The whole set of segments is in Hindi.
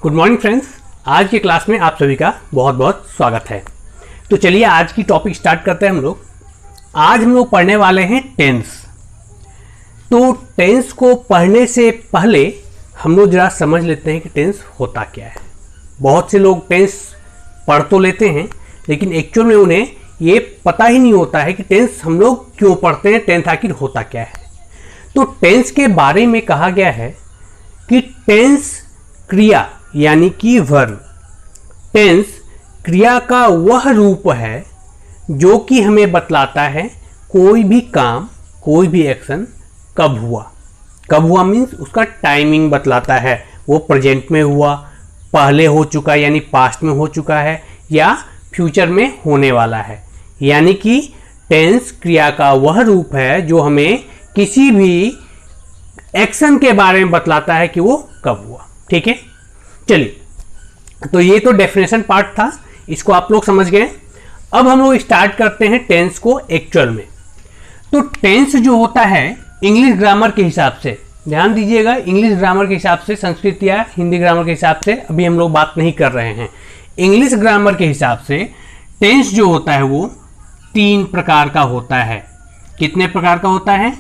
गुड मॉर्निंग फ्रेंड्स, आज की क्लास में आप सभी का बहुत बहुत स्वागत है। तो चलिए आज की टॉपिक स्टार्ट करते हैं हम लोग। आज हम लोग पढ़ने वाले हैं टेंस। तो टेंस को पढ़ने से पहले हम लोग जरा समझ लेते हैं कि टेंस होता क्या है। बहुत से लोग टेंस पढ़ तो लेते हैं लेकिन एक्चुअल में उन्हें ये पता ही नहीं होता है कि टेंस हम लोग क्यों पढ़ते हैं, टेंस आखिर होता क्या है। तो टेंस के बारे में कहा गया है कि टेंस क्रिया यानी कि वर्ब। टेंस क्रिया का वह रूप है जो कि हमें बतलाता है कोई भी काम, कोई भी एक्शन कब हुआ। कब हुआ मीन्स उसका टाइमिंग बतलाता है, वो प्रेजेंट में हुआ, पहले हो चुका यानी पास्ट में हो चुका है या फ्यूचर में होने वाला है। यानी कि टेंस क्रिया का वह रूप है जो हमें किसी भी एक्शन के बारे में बतलाता है कि वो कब हुआ। ठीक है, चलिए तो ये तो डेफिनेशन पार्ट था, इसको आप लोग समझ गए। अब हम लोग स्टार्ट करते हैं टेंस को एक्चुअल में। तो टेंस जो होता है इंग्लिश ग्रामर के हिसाब से, ध्यान दीजिएगा, इंग्लिश ग्रामर के हिसाब से, संस्कृत या हिंदी ग्रामर के हिसाब से अभी हम लोग बात नहीं कर रहे हैं। इंग्लिश ग्रामर के हिसाब से टेंस जो होता है वो 3 प्रकार का होता है। कितने प्रकार का होता है?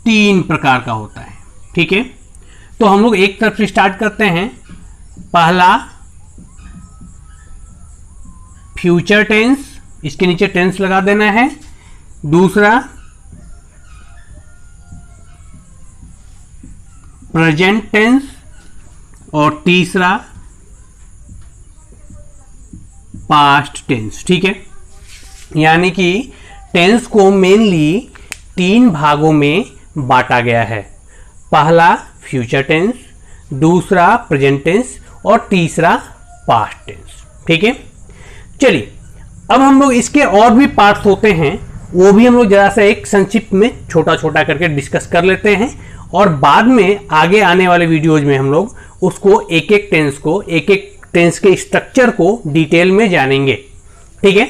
3 प्रकार का होता है। ठीक है, तो हम लोग एक तरफ से स्टार्ट करते हैं। पहला फ्यूचर टेंस, इसके नीचे टेंस लगा देना है। दूसरा प्रेजेंट टेंस और तीसरा पास्ट टेंस। ठीक है, यानी कि टेंस को मेनली 3 भागों में बांटा गया है। पहला फ्यूचर टेंस, दूसरा प्रेजेंट टेंस और तीसरा पास्ट टेंस। ठीक है, चलिए अब हम लोग इसके और भी पार्ट्स होते हैं, वो भी हम लोग जरा सा एक संक्षिप्त में छोटा छोटा करके डिस्कस कर लेते हैं और बाद में आगे आने वाले वीडियोज में हम लोग उसको एक एक टेंस के स्ट्रक्चर को डिटेल में जानेंगे। ठीक है,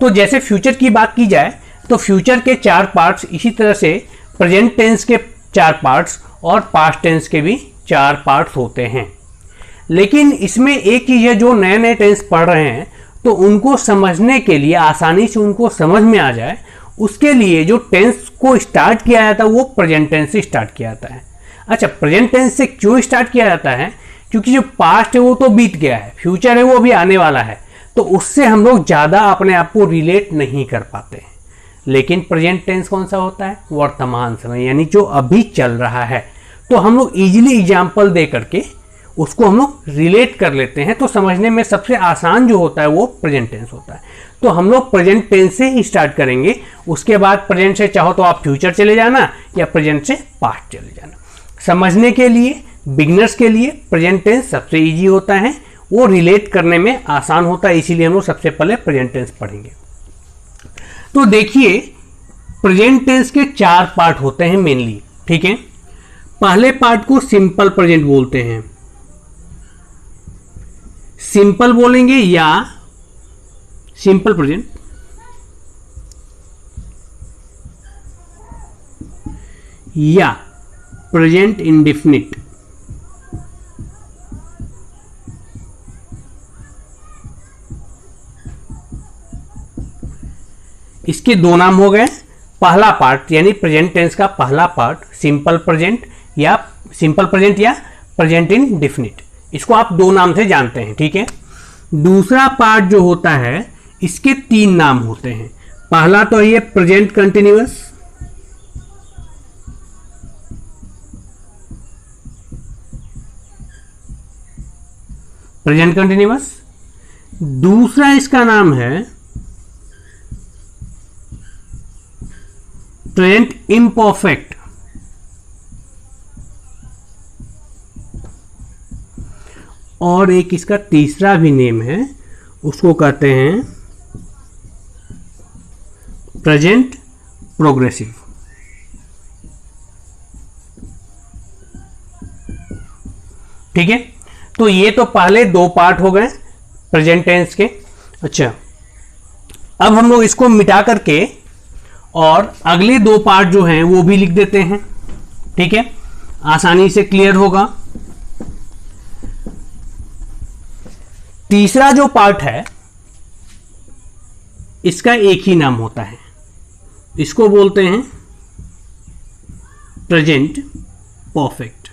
तो जैसे फ्यूचर की बात की जाए तो फ्यूचर के 4 पार्ट्स, इसी तरह से प्रेजेंट टेंस के 4 पार्ट्स और पास्ट टेंस के भी 4 पार्ट्स होते हैं। लेकिन इसमें एक चीज है, जो नए नए टेंस पढ़ रहे हैं तो उनको समझने के लिए, आसानी से उनको समझ में आ जाए, उसके लिए जो टेंस को स्टार्ट किया जाता है वो प्रेजेंट टेंस से स्टार्ट किया जाता है। अच्छा, प्रेजेंट टेंस से क्यों स्टार्ट किया जाता है? क्योंकि जो पास्ट है वो तो बीत गया है, फ्यूचर है वो अभी आने वाला है, तो उससे हम लोग ज़्यादा अपने आप को रिलेट नहीं कर पाते हैं। लेकिन प्रेजेंट टेंस कौन सा होता है? वर्तमान समय, यानी जो अभी चल रहा है। तो हम लोग इजीली एग्जाम्पल दे करके उसको हम लोग रिलेट कर लेते हैं, तो समझने में सबसे आसान जो होता है वो प्रेजेंट टेंस होता है। तो हम लोग प्रेजेंट टेंस से ही स्टार्ट करेंगे, उसके बाद प्रेजेंट से चाहो तो आप फ्यूचर चले जाना या प्रेजेंट से पास्ट चले जाना। समझने के लिए, बिगिनर्स के लिए प्रेजेंट टेंस सबसे ईजी होता है, वो रिलेट करने में आसान होता है, इसीलिए हम लोग सबसे पहले प्रेजेंट टेंस पढ़ेंगे। तो देखिए, प्रेजेंट टेंस के 4 पार्ट होते हैं मेनली। ठीक है, पहले पार्ट को सिंपल प्रेजेंट बोलते हैं। सिंपल बोलेंगे या सिंपल प्रेजेंट, या प्रेजेंट इंडेफिनिट। इसके 2 नाम हो गए। पहला पार्ट यानी प्रेजेंट टेंस का पहला पार्ट सिंपल प्रेजेंट या प्रेजेंट इंडेफिनिट, इसको आप 2 नाम से जानते हैं। ठीक है, दूसरा पार्ट जो होता है इसके 3 नाम होते हैं। पहला तो ये प्रेजेंट कंटिन्यूअस, दूसरा इसका नाम है प्रेजेंट इम्परफेक्ट, और एक इसका तीसरा भी नेम है, उसको कहते हैं प्रेजेंट प्रोग्रेसिव। ठीक है, तो ये तो पहले 2 पार्ट हो गए प्रेजेंट टेंस के। अच्छा, अब हम लोग इसको मिटा करके और अगले 2 पार्ट जो हैं वो भी लिख देते हैं। ठीक है, आसानी से क्लियर होगा। तीसरा जो पार्ट है इसका एक ही नाम होता है, इसको बोलते हैं प्रेजेंट परफेक्ट।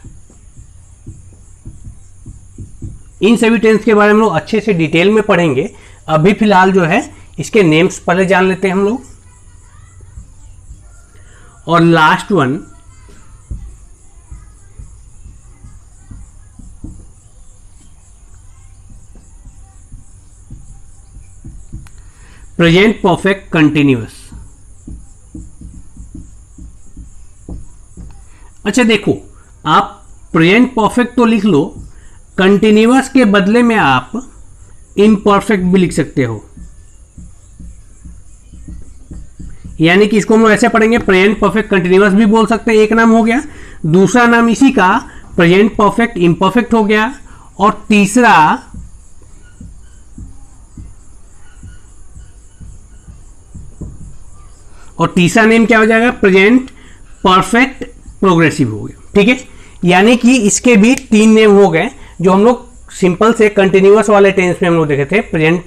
इन सभी टेंस के बारे में हम लोग अच्छे से डिटेल में पढ़ेंगे। अभी फिलहाल जो है इसके नेम्स पहले जान लेते हैं हम लोग। और last one present perfect continuous. अच्छा देखो, आप प्रेजेंट परफेक्ट तो लिख लो, कंटिन्यूअस के बदले में आप इम्परफेक्ट भी लिख सकते हो। यानी कि इसको हम लोग ऐसे पढ़ेंगे, प्रेजेंट परफेक्ट कंटिन्यूअस भी बोल सकते हैं, एक नाम हो गया। दूसरा नाम इसी का प्रेजेंट परफेक्ट इम्परफेक्ट हो गया। और तीसरा नेम क्या हो जाएगा, प्रेजेंट परफेक्ट प्रोग्रेसिव हो गया। ठीक है, यानी कि इसके भी 3 नेम हो गए जो हम लोग सिंपल से कंटिन्यूअस वाले टेंस में हम लोग देखे थे। प्रेजेंट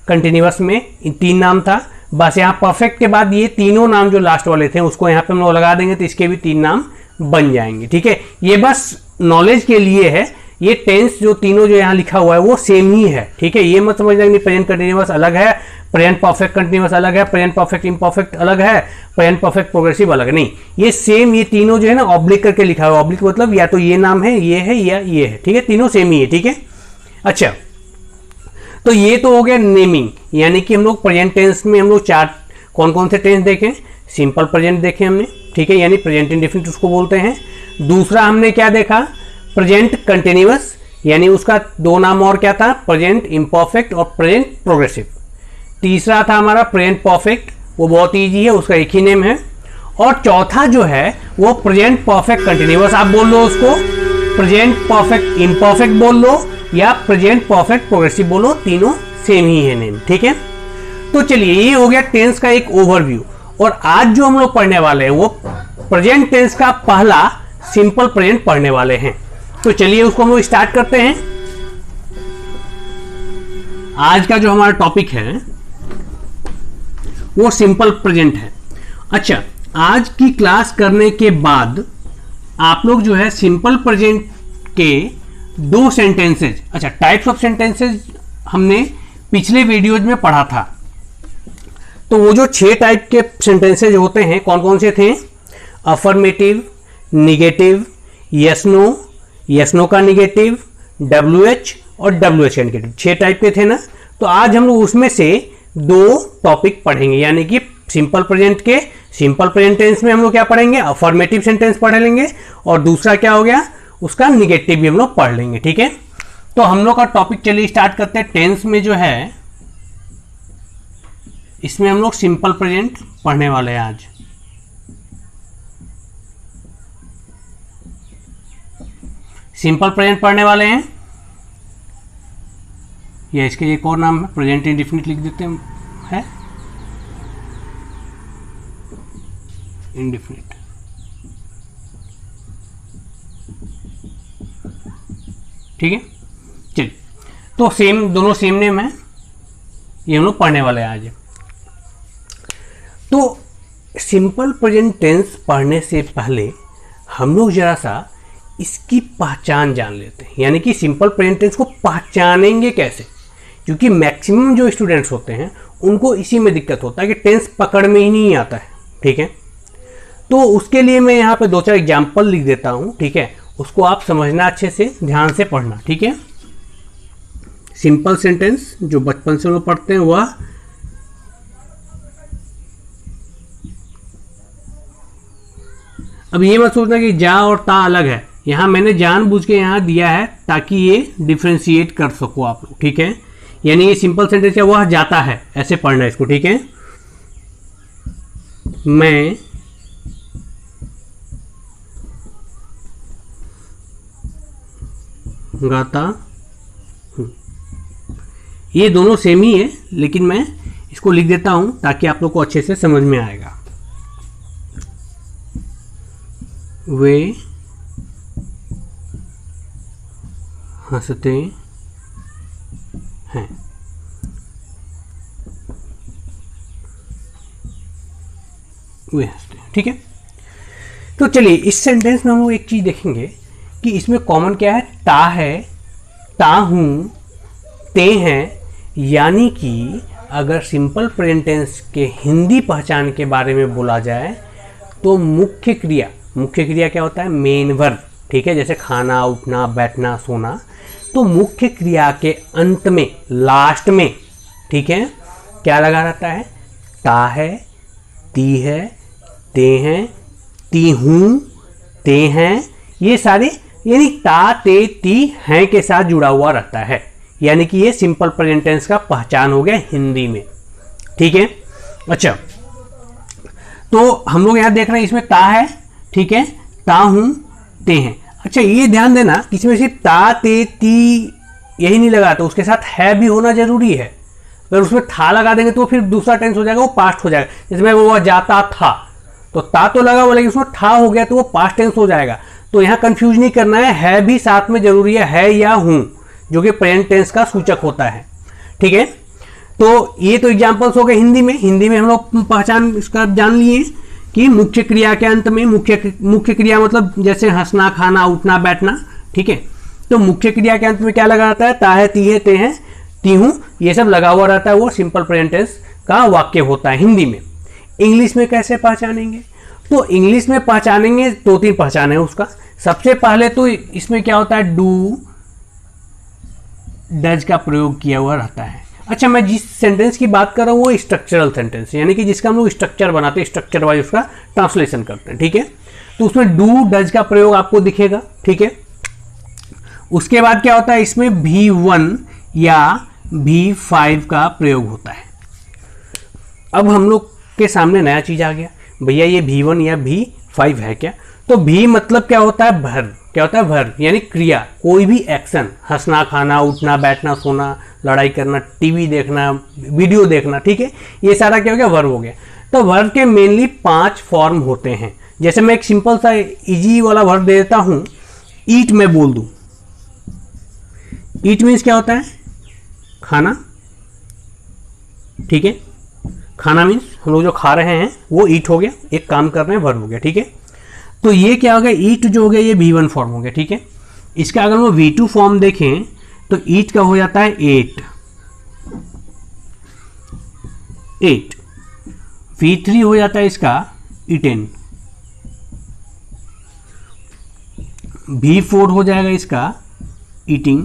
कंटिन्यूअस में 3 नाम था, बस यहाँ परफेक्ट के बाद ये तीनों नाम जो लास्ट वाले थे उसको यहाँ पे हम लोग लगा देंगे तो इसके भी 3 नाम बन जाएंगे। ठीक है, ये बस नॉलेज के लिए है। ये टेंस जो तीनों जो यहाँ लिखा हुआ है वो सेम ही है। ठीक है, ये मत समझना कि प्रेजेंट कंटिन्यूअस अलग है, प्रेजेंट परफेक्ट कंटिन्यूअस अलग है, प्रेजेंट परफेक्ट इम्परफेक्ट अलग है, प्रेजेंट परफेक्ट प्रोग्रेसिव अलग है। नहीं, ये सेम, ये तीनों जो है ना ऑब्लिक करके लिखा हुआ है। ऑब्लिक मतलब या तो ये नाम है, ये है, या ये है। ठीक है, तीनों सेम ही है। ठीक है, अच्छा तो ये तो हो गया नेमिंग, यानी कि हम लोग प्रेजेंट टेंस में हम लोग 4 कौन कौन से टेंस देखें। सिंपल प्रेजेंट देखे हमने, ठीक है, यानी प्रेजेंट इंडेफिनिट उसको बोलते हैं। दूसरा हमने क्या देखा, प्रेजेंट कंटिन्यूअस, यानी उसका 2 नाम और क्या था, प्रेजेंट इम्परफेक्ट और प्रेजेंट प्रोग्रेसिव। तीसरा था हमारा प्रेजेंट परफेक्ट, वो बहुत ईजी है, उसका एक ही नेम है। और चौथा जो है वो प्रेजेंट परफेक्ट कंटिन्यूअस, आप बोल लो उसको, प्रेजेंट परफेक्ट इम्परफेक्ट बोल लो या प्रेजेंट परफेक्ट प्रोग्रेसिव बोलो, तीनों सेम ही है नेम। ठीक है, तो चलिए ये हो गया टेंस का एक ओवरव्यू। और आज जो हम लोग पढ़ने वाले हैं वो प्रेजेंट टेंस का पहला सिंपल प्रेजेंट पढ़ने वाले हैं। तो चलिए उसको हम लोग स्टार्ट करते हैं। आज का जो हमारा टॉपिक है वो सिंपल प्रेजेंट है। अच्छा, आज की क्लास करने के बाद आप लोग जो है सिंपल प्रेजेंट के 2 सेंटेंसेज, अच्छा टाइप्स ऑफ सेंटेंसेज हमने पिछले वीडियोज में पढ़ा था। तो वो जो 6 टाइप के सेंटेंसेज होते हैं कौन कौन से थे, affirmative, negative, yes no, yes no का निगेटिव, WH और WH का निगेटिव, 6 टाइप के थे ना। तो आज हम लोग उसमें से 2 टॉपिक पढ़ेंगे, यानी कि सिंपल प्रेजेंट के सिंपल प्रेजेंट टेंस में हम लोग क्या पढ़ेंगे, अफर्मेटिव सेंटेंस पढ़ लेंगे, और दूसरा क्या हो गया उसका निगेटिव भी हम लोग पढ़ लेंगे। ठीक है, तो हम लोग का टॉपिक चलिए स्टार्ट करते हैं। टेंस में जो है इसमें हम लोग सिंपल प्रेजेंट पढ़ने वाले हैं आज। सिंपल प्रेजेंट पढ़ने वाले हैं, या इसके एक और नाम है प्रेजेंट इंडेफिनिट लिख देते हैं, इंडेफिनिट। ठीक है, चलिए तो सेम, दोनों सेम नेम है, ये हम लोग पढ़ने वाले हैं आज। तो सिंपल प्रेजेंट टेंस पढ़ने से पहले हम लोग जरा सा इसकी पहचान जान लेते हैं, यानी कि सिंपल प्रेजेंट टेंस को पहचानेंगे कैसे, क्योंकि मैक्सिमम जो स्टूडेंट्स होते हैं उनको इसी में दिक्कत होता है कि टेंस पकड़ में ही नहीं आता है। ठीक है, तो उसके लिए मैं यहाँ पे 2-4 एग्जाम्पल लिख देता हूँ। ठीक है, उसको आप समझना, अच्छे से ध्यान से पढ़ना। ठीक है, सिंपल सेंटेंस जो बचपन से लोग पढ़ते हैं वह अब ये मत सोचना कि जा और ता अलग है, यहाँ मैंने जानबूझ के यहाँ दिया है ताकि ये डिफ्रेंशिएट कर सको आप लोग। ठीक है, यानी ये सिंपल सेंटेंस है, वह जाता है, ऐसे पढ़ना है इसको। ठीक है, मैं गाता हूं, ये दोनों सेम ही है, लेकिन मैं इसको लिख देता हूं ताकि आप लोग को अच्छे से समझ में आएगा। वे हंसते हैं। वे हंसते हैं, ठीक है। तो चलिए इस सेंटेंस में हम लोग एक चीज देखेंगे कि इसमें कॉमन क्या है, ता है, ता हूं, ते हैं। यानी कि अगर सिंपल प्रेजेंट टेंस के हिंदी पहचान के बारे में बोला जाए तो मुख्य क्रिया क्या होता है, मेन वर्ब, ठीक है। जैसे खाना, उठना, बैठना, सोना, तो मुख्य क्रिया के अंत में, लास्ट में, ठीक है, क्या लगा रहता है, ता है, ती है, ते हैं, ती हूं, ते हैं। ये सारे यानी ता, ते, ती, हैं के साथ जुड़ा हुआ रहता है। यानी कि ये सिंपल प्रेजेंट टेंस का पहचान हो गया हिंदी में, ठीक है। अच्छा, तो हम लोग यहां देख रहे हैं इसमें ता है, ठीक है, ता हूं, ते हैं। अच्छा, ये ध्यान देना इसमें सिर्फ ता, ते, ती यही नहीं लगा, तो उसके साथ है भी होना जरूरी है। अगर उसमें था लगा देंगे तो फिर दूसरा टेंस हो जाएगा, वो पास्ट हो जाएगा। जिसमें वो जाता था, तो ता तो लगा हुआ, लेकिन उसमें था हो गया तो वो पास्ट टेंस हो जाएगा। तो यहां कंफ्यूज नहीं करना है भी साथ में जरूरी है या हूं, जो कि प्रेजेंट टेंस का सूचक होता है, ठीक है। तो ये तो एग्जांपल्स हो गए हिंदी में हम लोग पहचान इसका जान लिए कि मुख्य क्रिया के अंत में, मुख्य क्रिया मतलब जैसे हंसना, खाना, उठना, बैठना, ठीक है। तो मुख्य क्रिया के अंत में क्या लगा रहता है, ता है, ती है, ते हैं, ती हूं, ये सब लगा हुआ रहता है, वो सिंपल प्रेजेंट टेंस का वाक्य होता है हिंदी में। इंग्लिश में कैसे पहचानेंगे, तो इंग्लिश में पहचानेंगे, 2-3 पहचान है उसका। सबसे पहले तो इसमें क्या होता है, डू, डज का प्रयोग किया हुआ रहता है। अच्छा, मैं जिस सेंटेंस की बात कर रहा हूं वो स्ट्रक्चरल सेंटेंस, यानी कि जिसका हम लोग स्ट्रक्चर बनाते हैं, स्ट्रक्चर वाइज उसका ट्रांसलेशन करते हैं, ठीक है। तो उसमें डू, डज का प्रयोग आपको दिखेगा, ठीक है। उसके बाद क्या होता है, इसमें V1 या V5 का प्रयोग होता है। अब हम लोग के सामने नया चीज आ गया, भैया ये V1 या V5 है क्या। तो V मतलब क्या होता है, वर्ब, क्या होता है, वर्ब, यानी क्रिया, कोई भी एक्शन, हंसना, खाना, उठना, बैठना, सोना, लड़ाई करना, टीवी देखना, वीडियो देखना, ठीक है, ये सारा क्या हो गया, वर्ब हो गया। तो वर्ब के मेनली 5 फॉर्म होते हैं। जैसे मैं एक सिंपल सा इजी वाला वर्ब दे देता हूं, ईट में बोल दूं। ईट मीन्स क्या होता है, खाना, ठीक है। खाना मीन्स हम लोग जो खा रहे हैं वो ईट हो गया, एक काम कर रहे हैं, वर्ब हो गया, ठीक है। तो ये क्या हो गया, ईट जो हो गया ये V1 फॉर्म हो गया, ठीक है। इसका अगर हम V2 फॉर्म देखें तो ईट का हो जाता है 8। V3 हो जाता है इसका eaten। V4 हो जाएगा इसका eating।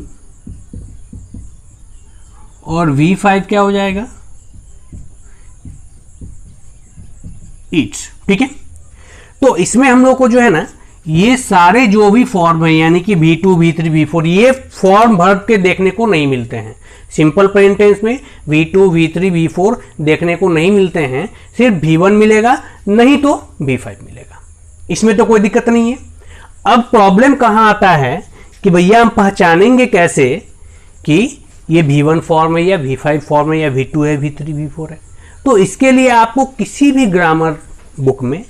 और V5 क्या हो जाएगा, eats, ठीक है। तो इसमें हम लोग को जो है ना, ये सारे जो भी फॉर्म है, यानी कि V2, V3, V4, ये फॉर्म वर्ब के देखने को नहीं मिलते हैं। सिंपल प्रेजेंट टेंस में V2, V3, V4 देखने को नहीं मिलते हैं, सिर्फ V1 मिलेगा, नहीं तो V5 मिलेगा। इसमें तो कोई दिक्कत नहीं है। अब प्रॉब्लम कहां आता है कि भैया हम पहचानेंगे कैसे कि ये V1 फॉर्म है या V5 फॉर्म है या V2 है, V3, V4 है। तो इसके लिए आपको किसी भी ग्रामर बुक में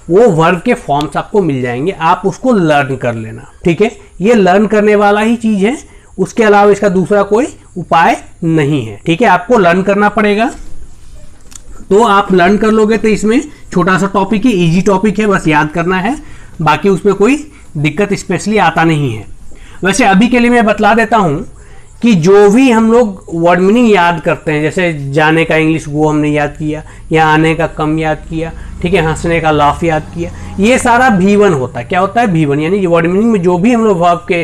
वो वर्ब के फॉर्म्स आपको मिल जाएंगे, आप उसको लर्न कर लेना, ठीक है। ये लर्न करने वाला ही चीज है, उसके अलावा इसका दूसरा कोई उपाय नहीं है, ठीक है। आपको लर्न करना पड़ेगा, तो आप लर्न कर लोगे तो इसमें छोटा सा टॉपिक है, इजी टॉपिक है, बस याद करना है, बाकी उसमें कोई दिक्कत स्पेशली आता नहीं है। वैसे अभी के लिए मैं बतला देता हूं कि जो भी हम लोग वर्ड मीनिंग याद करते हैं, जैसे जाने का इंग्लिश वो हमने याद किया, या आने का कम याद किया, ठीक है, हंसने का लाफ याद किया, ये सारा V1 होता है। क्या होता है, V1, यानी वर्ड मीनिंग में जो भी हम लोग वर्ब के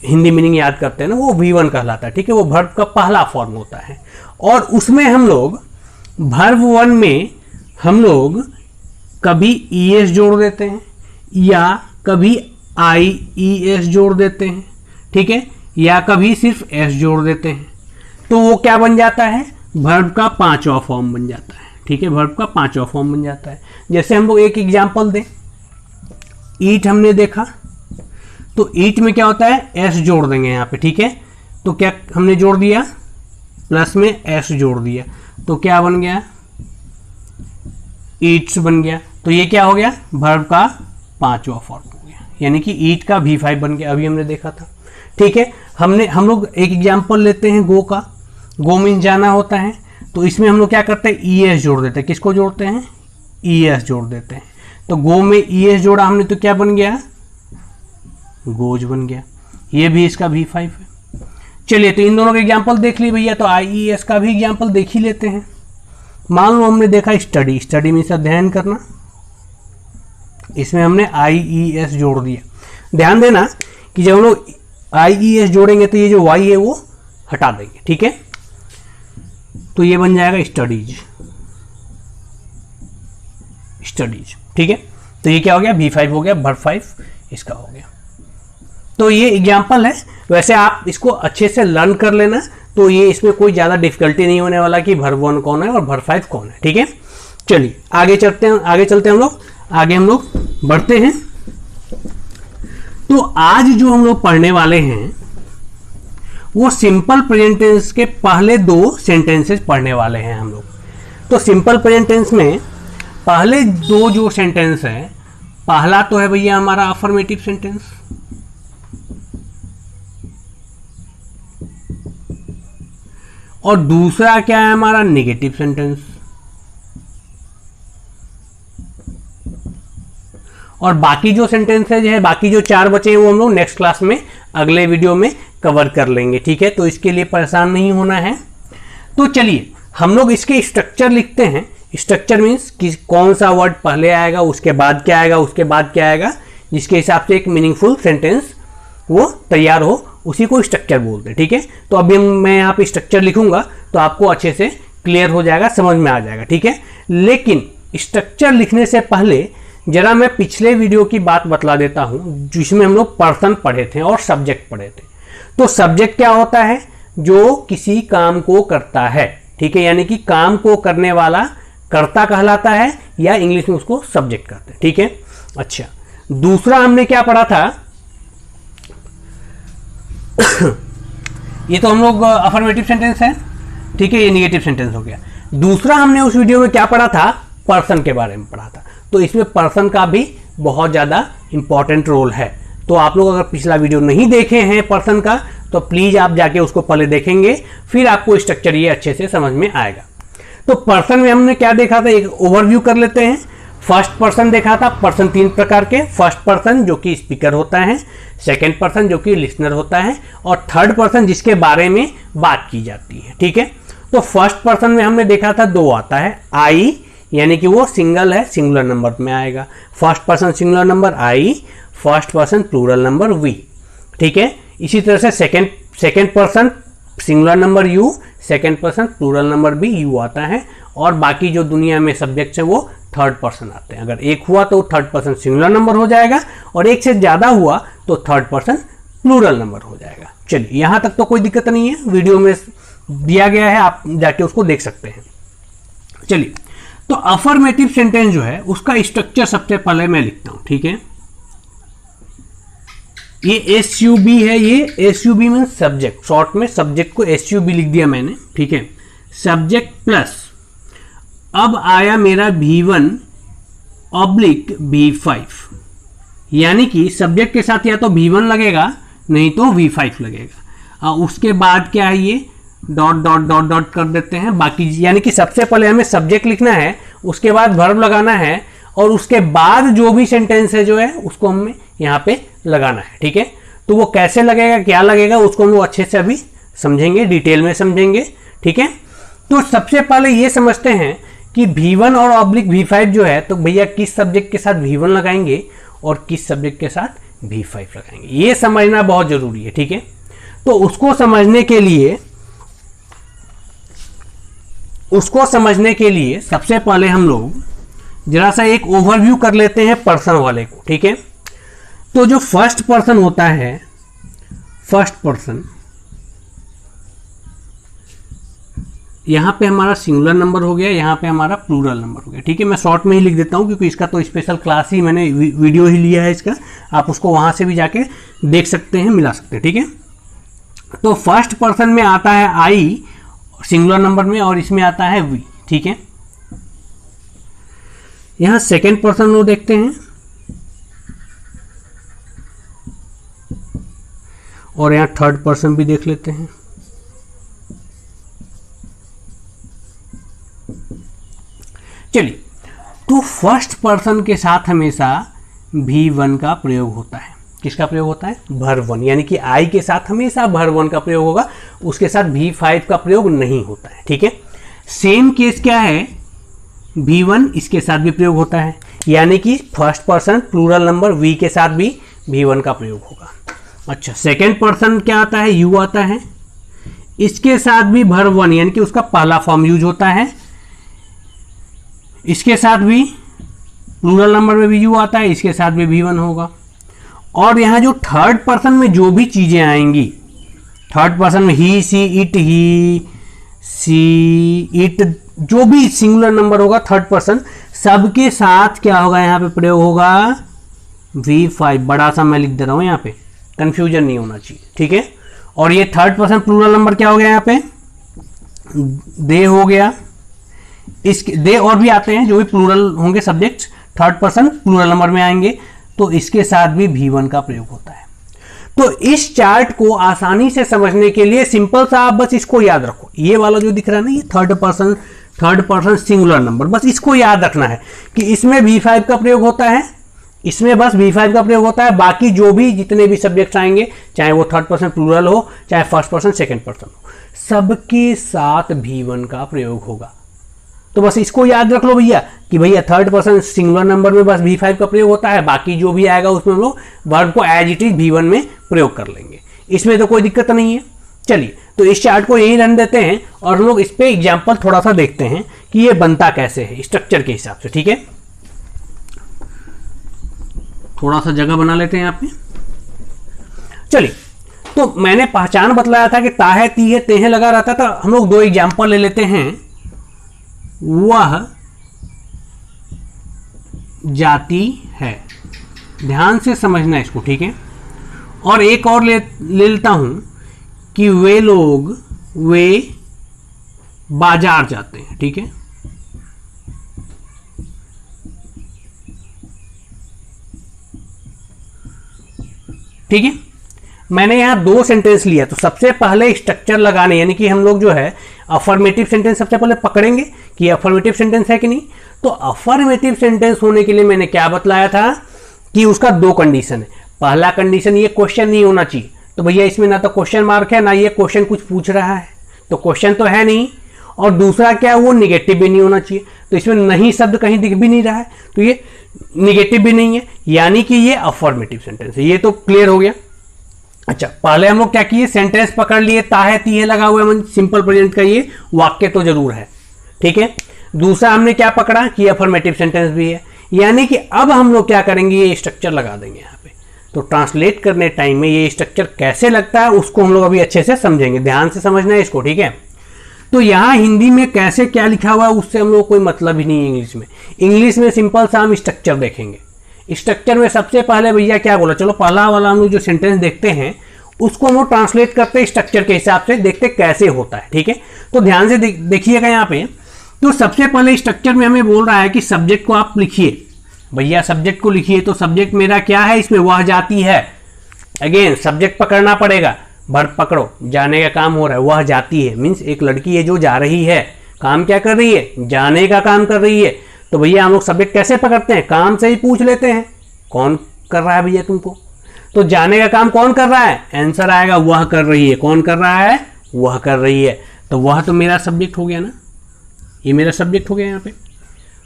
हिंदी मीनिंग याद करते हैं ना, वो V1 कहलाता है, ठीक है। वो वर्ब का पहला फॉर्म होता है। और उसमें हम लोग वर्ब 1 में हम लोग कभी ES जोड़ देते हैं या कभी IES जोड़ देते हैं, ठीक है, या कभी सिर्फ S जोड़ देते हैं। तो वो क्या बन जाता है, वर्ब का 5वां फॉर्म बन जाता है, ठीक है, वर्ब का 5वां फॉर्म बन जाता है। जैसे हम लोग एक एग्जांपल दें, ईट हमने देखा, तो ईट में क्या होता है, S जोड़ देंगे यहाँ पे, ठीक है। तो क्या हमने जोड़ दिया, प्लस में S जोड़ दिया, तो क्या बन गया, ईट्स बन गया। तो ये क्या हो गया, वर्ब का 5वां फॉर्म हो गया, यानी कि ईट का V5 बन गया, अभी हमने देखा था, ठीक है। हम लोग एक एग्जाम्पल लेते हैं गो का। गो मीन जाना होता है, तो इसमें हम लोग क्या करते हैं, ई एस जोड़ देते हैं। किसको जोड़ते हैं, ई एस जोड़ देते हैं। तो गो में ई एस जोड़ा हमने तो क्या बन गया, गोज बन गया। ये भी इसका V5 है। चलिए, तो इन दोनों के एग्जाम्पल देख लिए भैया, तो IES का भी एग्जाम्पल देख ही लेते हैं। मान लो हमने देखा स्टडी, स्टडी में से अध्ययन करना, इसमें हमने IES जोड़ दिया। ध्यान देना कि जब हम लोग IES जोड़ेंगे तो ये जो Y है वो हटा देंगे, ठीक है। तो ये बन जाएगा स्टडीज, स्टडीज, ठीक है। तो ये क्या हो गया, V5 हो गया, वर्ब 5 इसका हो गया। तो ये एग्जाम्पल है। वैसे आप इसको अच्छे से लर्न कर लेना, तो ये इसमें कोई ज़्यादा डिफिकल्टी नहीं होने वाला कि वर्ब 1 कौन है और वर्ब 5 कौन है, ठीक है। चलिए आगे चलते हैं, आगे हम लोग बढ़ते हैं। तो आज जो हम लोग पढ़ने वाले हैं वो सिंपल प्रेजेंट टेंस के पहले 2 सेंटेंसेस पढ़ने वाले हैं हम लोग। तो सिंपल प्रेजेंट टेंस में पहले 2 जो सेंटेंस है, पहला तो है भैया हमारा अफर्मेटिव सेंटेंस, और दूसरा क्या है हमारा नेगेटिव सेंटेंस। और बाकी जो सेंटेंसेज है, बाकी जो 4 बचे हैं वो हम लोग नेक्स्ट क्लास में अगले वीडियो में कवर कर लेंगे, ठीक है। तो इसके लिए परेशान नहीं होना है। तो चलिए हम लोग इसके स्ट्रक्चर लिखते हैं। स्ट्रक्चर मीन्स कि कौन सा वर्ड पहले आएगा, उसके बाद क्या आएगा, उसके बाद क्या आएगा, जिसके हिसाब से एक मीनिंगफुल सेंटेंस वो तैयार हो, उसी को स्ट्रक्चर बोलते हैं, ठीक है। तो अभी मैं यहाँ पे स्ट्रक्चर लिखूंगा तो आपको अच्छे से क्लियर हो जाएगा, समझ में आ जाएगा, ठीक है। लेकिन स्ट्रक्चर लिखने से पहले जरा मैं पिछले वीडियो की बात बतला देता हूं, जिसमें हम लोग पर्सन पढ़े थे और सब्जेक्ट पढ़े थे। तो सब्जेक्ट क्या होता है, जो किसी काम को करता है, ठीक है, यानी कि काम को करने वाला कर्ता कहलाता है, या इंग्लिश में उसको सब्जेक्ट कहते हैं, ठीक है। अच्छा, दूसरा हमने क्या पढ़ा था ये तो हम लोग अफर्मेटिव सेंटेंस है, ठीक है, ये नेगेटिव सेंटेंस हो गया। दूसरा हमने उस वीडियो में क्या पढ़ा था, पर्सन के बारे में पढ़ा था। तो इसमें पर्सन का भी बहुत ज़्यादा इंपॉर्टेंट रोल है। तो आप लोग अगर पिछला वीडियो नहीं देखे हैं पर्सन का, तो प्लीज़ आप जाके उसको पहले देखेंगे, फिर आपको स्ट्रक्चर ये अच्छे से समझ में आएगा। तो पर्सन में हमने क्या देखा था, एक ओवरव्यू कर लेते हैं। फर्स्ट पर्सन देखा था, पर्सन 3 प्रकार के, फर्स्ट पर्सन जो कि स्पीकर होता है, सेकंड पर्सन जो कि लिसनर होता है, और थर्ड पर्सन जिसके बारे में बात की जाती है, ठीक है। तो फर्स्ट पर्सन में हमने देखा था 2 आता है, आई यानी कि वो सिंगल है, सिंगुलर नंबर में आएगा। First person singular number I, first person plural number we, ठीक है। इसी तरह से second person singular number you, second person plural number भी यू आता है। और बाकी जो दुनिया में सब्जेक्ट्स है वो थर्ड पर्सन आते हैं। अगर एक हुआ तो थर्ड पर्सन सिंगुलर नंबर हो जाएगा, और एक से ज़्यादा हुआ तो थर्ड पर्सन प्लूरल नंबर हो जाएगा। चलिए यहाँ तक तो कोई दिक्कत नहीं है, वीडियो में दिया गया है, आप जाके उसको देख सकते हैं। चलिए, तो अफर्मेटिव सेंटेंस जो है उसका स्ट्रक्चर सबसे पहले मैं लिखता हूं, ठीक है। ये SUB है, ये SUB मीन सब्जेक्ट, शॉर्ट में सब्जेक्ट को SUB लिख दिया मैंने, ठीक है। सब्जेक्ट प्लस अब आया मेरा V1 ऑब्लिक V5, यानी कि सब्जेक्ट के साथ या तो V1 लगेगा नहीं तो V5 लगेगा। और उसके बाद क्या है, ये डॉट डॉट डॉट डॉट कर देते हैं बाकी, यानी कि सबसे पहले हमें सब्जेक्ट लिखना है, उसके बाद वर्ब लगाना है, और उसके बाद जो भी सेंटेंस है जो है उसको हमें यहाँ पे लगाना है, ठीक है। तो वो कैसे लगेगा, क्या लगेगा, उसको हम लोग अच्छे से अभी समझेंगे, डिटेल में समझेंगे, ठीक है। तो सबसे पहले ये समझते हैं कि V1 और ऑब्लिक V5 जो है, तो भैया किस सब्जेक्ट के साथ V1 लगाएंगे और किस सब्जेक्ट के साथ V5 लगाएंगे, ये समझना बहुत जरूरी है, ठीक है। तो उसको समझने के लिए सबसे पहले हम लोग जरा सा एक ओवरव्यू कर लेते हैं पर्सन वाले को, ठीक है। तो जो फर्स्ट पर्सन होता है, फर्स्ट पर्सन यहां पे हमारा सिंगुलर नंबर हो गया, यहां पे हमारा प्लूरल नंबर हो गया, ठीक है। मैं शॉर्ट में ही लिख देता हूं क्योंकि इसका तो स्पेशल क्लास ही मैंने वीडियो ही लिया है इसका, आप उसको वहां से भी जाके देख सकते हैं, मिला सकते हैं, ठीक है। तो फर्स्ट पर्सन में आता है आई सिंगुलर नंबर में, और इसमें आता है वी, ठीक है। यहां सेकेंड पर्सन लोग देखते हैं, और यहाँ थर्ड पर्सन भी देख लेते हैं। चलिए, तो फर्स्ट पर्सन के साथ हमेशा V1 का प्रयोग होता है। किसका प्रयोग होता है? भर वन, यानी कि I के साथ हमेशा भर वन का प्रयोग होगा, उसके साथ V5 का प्रयोग नहीं होता है। ठीक है, सेम केस क्या है, V1 इसके साथ भी प्रयोग होता है, यानी कि first person plural number V के साथ भी V1 का प्रयोग होगा। अच्छा, सेकेंड पर्सन क्या आता है? U आता है, इसके साथ भी भर वन, यानी कि उसका पहला फॉर्म यूज होता है, इसके साथ भी प्लूरल नंबर में भी U आता है, इसके साथ भी V1 होगा। और यहाँ जो थर्ड पर्सन में जो भी चीजें आएंगी, थर्ड पर्सन में ही, सी, इट, जो भी सिंगुलर नंबर होगा थर्ड पर्सन, सबके साथ क्या होगा? यहाँ पे प्रयोग होगा V5। बड़ा सा मैं लिख दे रहा हूं, यहाँ पे कंफ्यूजन नहीं होना चाहिए। ठीक है, और ये थर्ड पर्सन प्लूरल नंबर क्या हो गया? यहाँ पे दे हो गया, इसके दे और भी आते हैं जो भी प्लूरल होंगे subject, third person plural number में आएंगे, तो इसके साथ भी V1 का प्रयोग होता है। तो इस चार्ट को आसानी से समझने के लिए सिंपल सा आप बस इसको याद रखो, ये वाला जो दिख रहा है ना, ये थर्ड पर्सन सिंगुलर नंबर, बस इसको याद रखना है कि इसमें V5 का प्रयोग होता है, इसमें बस V5 का प्रयोग होता है। बाकी जो भी जितने भी सब्जेक्ट्स आएंगे, चाहे वो थर्ड पर्सन प्लूरल हो, चाहे फर्स्ट पर्सन सेकंड पर्सन हो, सबके साथ V1 का प्रयोग होगा। तो बस इसको याद रख लो भैया कि भैया थर्ड पर्सन सिंगुलर नंबर में बस V5 का प्रयोग होता है, बाकी जो भी आएगा उसमें हम लोग वर्ब को एज इट इज V1 में प्रयोग कर लेंगे, इसमें तो कोई दिक्कत नहीं है। चलिए, तो इस चार्ट को यहीं रन देते हैं और हम लोग इस पे एग्जाम्पल थोड़ा सा देखते हैं कि ये बनता कैसे है स्ट्रक्चर के हिसाब से। ठीक है, थोड़ा सा जगह बना लेते हैं यहाँ पे। चलिए, तो मैंने पहचान बतलाया था कि ताहे, तीहे, तेहे लगा रहता था। हम लोग दो एग्जाम्पल ले लेते हैं। वह जाति है, ध्यान से समझना इसको। ठीक है, और एक और ले लेता हूं कि वे लोग वे बाजार जाते हैं। ठीक है, ठीक है, मैंने यहां दो सेंटेंस लिया, तो सबसे पहले स्ट्रक्चर लगाने, यानी कि हम लोग जो है अफर्मेटिव सेंटेंस सबसे पहले पकड़ेंगे कि अफर्मेटिव सेंटेंस है कि नहीं। तो अफर्मेटिव सेंटेंस होने के लिए मैंने क्या बतलाया था कि उसका दो कंडीशन है। पहला कंडीशन, ये क्वेश्चन नहीं होना चाहिए, तो भैया इसमें ना तो क्वेश्चन मार्क है ना ये क्वेश्चन कुछ पूछ रहा है, तो क्वेश्चन तो है नहीं। और दूसरा क्या, वो निगेटिव भी नहीं होना चाहिए, तो इसमें नहीं शब्द कहीं दिख भी नहीं रहा है, तो ये निगेटिव भी नहीं है, यानी कि ये अफर्मेटिव सेंटेंस है। ये तो क्लियर हो गया। अच्छा, पहले हम लोग क्या किए, सेंटेंस पकड़ लिए, ताहे तीहे लगा हुआ है, सिंपल प्रेजेंट का ये वाक्य तो जरूर है। ठीक है, दूसरा हमने क्या पकड़ा कि अफर्मेटिव सेंटेंस भी है, यानी कि अब हम लोग क्या करेंगे, ये स्ट्रक्चर लगा देंगे यहाँ पे। तो ट्रांसलेट करने टाइम में ये स्ट्रक्चर कैसे लगता है उसको हम लोग अभी अच्छे से समझेंगे, ध्यान से समझना है इसको। ठीक है, तो यहाँ हिंदी में कैसे क्या लिखा हुआ है उससे हम लोग कोई मतलब ही नहीं है इंग्लिश में। इंग्लिश में सिंपल सा हम स्ट्रक्चर देखेंगे। स्ट्रक्चर में सबसे पहले भैया क्या बोला, चलो पहला वाला हम लोग जो सेंटेंस देखते हैं उसको हम लोग ट्रांसलेट करते हैं स्ट्रक्चर के हिसाब से, देखते कैसे होता है। ठीक है, तो ध्यान से देखिएगा यहाँ पे। तो सबसे पहले स्ट्रक्चर में हमें बोल रहा है कि सब्जेक्ट को आप लिखिए। भैया सब्जेक्ट को लिखिए, तो सब्जेक्ट मेरा क्या है, इसमें वह जाती है। अगेन सब्जेक्ट पकड़ना पड़ेगा, वर्ब पकड़ो, जाने का काम हो रहा है, वह जाती है मीन्स एक लड़की है जो जा रही है। काम क्या कर रही है, जाने का काम कर रही है। तो भैया हम लोग सब्जेक्ट कैसे पकड़ते हैं, काम से ही पूछ लेते हैं, कौन कर रहा है भैया तुमको। तो जाने का काम कौन कर रहा है, आंसर आएगा वह कर रही है। कौन कर रहा है, वह कर रही है। तो वह तो मेरा सब्जेक्ट हो गया ना, ये मेरा सब्जेक्ट हो गया यहाँ पे।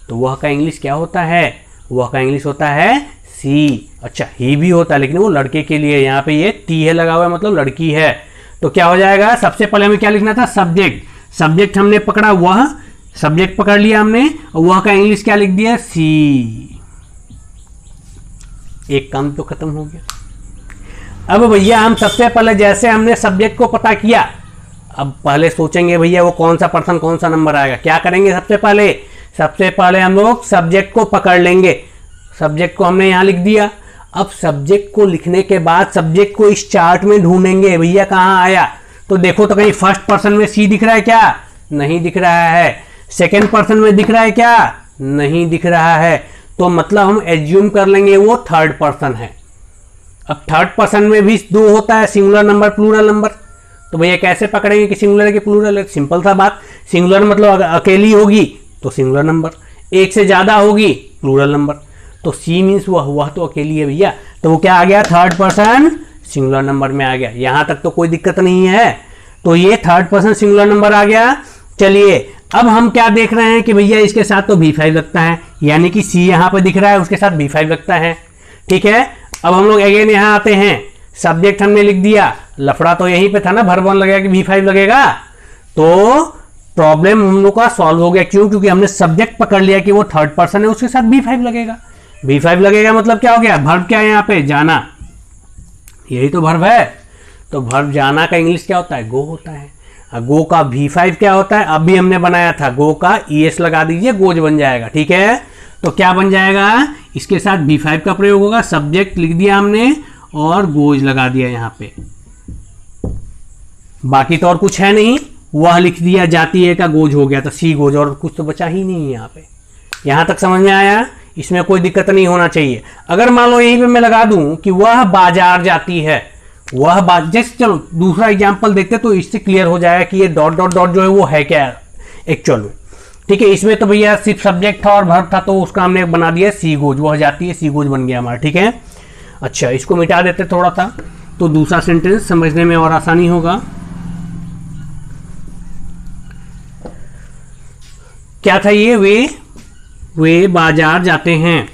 तो वह का इंग्लिश क्या होता है, वह का इंग्लिश होता है सी। अच्छा, ही भी होता है लेकिन वो लड़के के लिए, यहाँ पे ये टी है लगा हुआ है, मतलब लड़की है। तो क्या हो जाएगा, सबसे पहले हमें क्या लिखना था, सब्जेक्ट। सब्जेक्ट हमने पकड़ा, वह सब्जेक्ट पकड़ लिया हमने, और वह का इंग्लिश क्या लिख दिया, सी। एक काम तो खत्म हो गया। अब भैया हम सबसे पहले जैसे हमने सब्जेक्ट को पता किया, अब पहले सोचेंगे भैया वो कौन सा पर्सन कौन सा नंबर आएगा। क्या करेंगे, सबसे पहले हम लोग सब्जेक्ट को पकड़ लेंगे। सब्जेक्ट को हमने यहाँ लिख दिया। अब सब्जेक्ट को लिखने के बाद सब्जेक्ट को इस चार्ट में ढूंढेंगे, भैया कहाँ आया। तो देखो तो कहीं फर्स्ट पर्सन में सी दिख रहा है क्या, नहीं दिख रहा है। सेकेंड पर्सन में दिख रहा है क्या, नहीं दिख रहा है। तो मतलब हम एज्यूम कर लेंगे वो थर्ड पर्सन है। अब थर्ड पर्सन में भी दो होता है, सिंगुलर नंबर प्लूरल नंबर। तो भैया कैसे पकड़ेंगे कि सिंगुलर है कि प्लूरल है? सिंपल सा बात, सिंगुलर मतलब अगर अकेली होगी तो सिंगुलर नंबर, एक से ज्यादा होगी प्लूरल नंबर। तो सी मीन्स वह तो अकेली है भैया, तो वो क्या आ गया? थर्ड पर्सन सिंगुलर नंबर में आ गया। यहां तक तो कोई दिक्कत नहीं है, तो ये थर्ड पर्सन सिंगुलर नंबर आ गया। चलिए अब हम क्या देख रहे हैं कि भैया इसके साथ तो V5 लगता है, यानी कि सी यहां पर दिख रहा है, उसके साथ V5 लगता है। ठीक है, अब हम लोग अगेन यहां आते हैं, सब्जेक्ट हमने लिख दिया, लफड़ा तो यहीं पे था ना, वर्ब 1 लगेगा कि V5 लगेगा, तो प्रॉब्लम हम लोग का सॉल्व हो गया। क्यों? क्योंकि हमने सब्जेक्ट पकड़ लिया कि वो थर्ड पर्सन है, उसके साथ V5 लगेगा। V5 लगेगा मतलब क्या हो गया? वर्ब क्या है यहाँ पे? जाना, यही तो वर्ब है। तो वर्ब जाना का इंग्लिश क्या होता है? गो होता है। गो का V5 क्या होता है? अभी हमने बनाया था, गो का ES लगा दीजिए, गोज बन जाएगा। ठीक है, तो क्या बन जाएगा? इसके साथ V5 का प्रयोग होगा, सब्जेक्ट लिख दिया हमने और गोज लगा दिया यहाँ पे, बाकी तो और कुछ है नहीं, वह लिख दिया, जाती है का गोज हो गया, तो सी गोज, और कुछ तो बचा ही नहीं है यहाँ पे। यहां तक समझ में आया? इसमें कोई दिक्कत नहीं होना चाहिए। अगर मान लो यहीं पे मैं लगा दूं कि वह बाजार जाती है, वह जैसे, चलो दूसरा एग्जांपल देखते तो इससे क्लियर हो जाएगा कि ये डॉट डॉट डॉट जो है वो है क्या एक्चुअल में। ठीक है, इसमें तो भैया सिर्फ सब्जेक्ट था और वर्ब था, तो उसका हमने बना दिया सी गोज, वह जाती है, सी गोज बन गया हमारा। ठीक है, अच्छा इसको मिटा देते थोड़ा सा, तो दूसरा सेंटेंस समझने में और आसानी होगा। क्या था ये? वे बाजार जाते हैं।